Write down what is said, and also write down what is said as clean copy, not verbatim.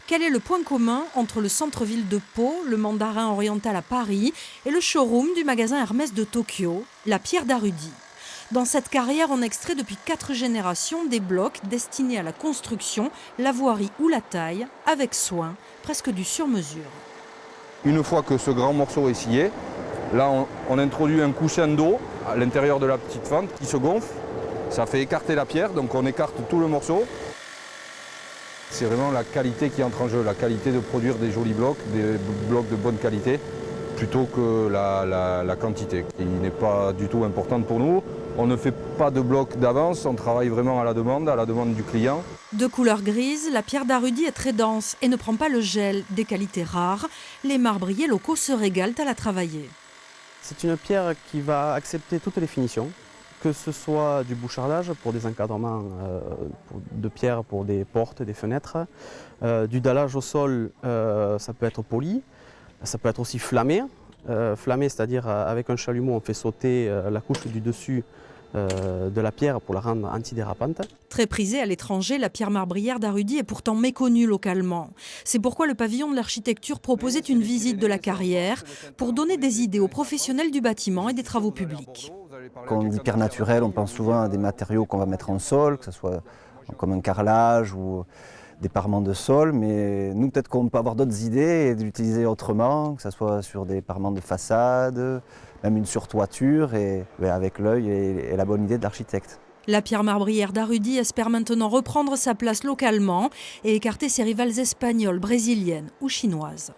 Quel est le point commun entre le centre-ville de Pau, le Mandarin oriental à Paris et le showroom du magasin Hermès de Tokyo, la pierre d'Arudi? Dans cette carrière, on extrait depuis 4 générations des blocs destinés à la construction, la voirie ou la taille, avec soin, presque du sur-mesure. Une fois que ce grand morceau est scié, là on introduit un coussin d'eau à l'intérieur de la petite fente qui se gonfle. Ça fait écarter la pierre, donc on écarte tout le morceau. C'est vraiment la qualité qui entre en jeu, la qualité de produire des jolis blocs, des blocs de bonne qualité, plutôt que la quantité, qui n'est pas du tout importante pour nous. On ne fait pas de blocs d'avance, on travaille vraiment à la demande du client. De couleur grise, la pierre d'Arudi est très dense et ne prend pas le gel, des qualités rares. Les marbriers locaux se régalent à la travailler. C'est une pierre qui va accepter toutes les finitions, que ce soit du bouchardage pour des encadrements de pierre pour des portes, des fenêtres, du dallage au sol, ça peut être poli, ça peut être aussi flammé. Flammé, c'est-à-dire avec un chalumeau, on fait sauter la couche du dessus de la pierre pour la rendre antidérapante. Très prisée à l'étranger, la pierre marbrière d'Arudi est pourtant méconnue localement. C'est pourquoi le pavillon de l'architecture proposait une visite de la carrière pour donner des idées aux professionnels du bâtiment et des travaux publics. Quand on dit pierre naturelle, on pense souvent à des matériaux qu'on va mettre en sol, que ce soit comme un carrelage ou des parements de sol, mais nous peut-être qu'on peut avoir d'autres idées et de l'utiliser autrement, que ce soit sur des parements de façade, même une surtoiture, et avec l'œil et la bonne idée de l'architecte. La pierre marbrière d'Arudi espère maintenant reprendre sa place localement et écarter ses rivales espagnoles, brésiliennes ou chinoises.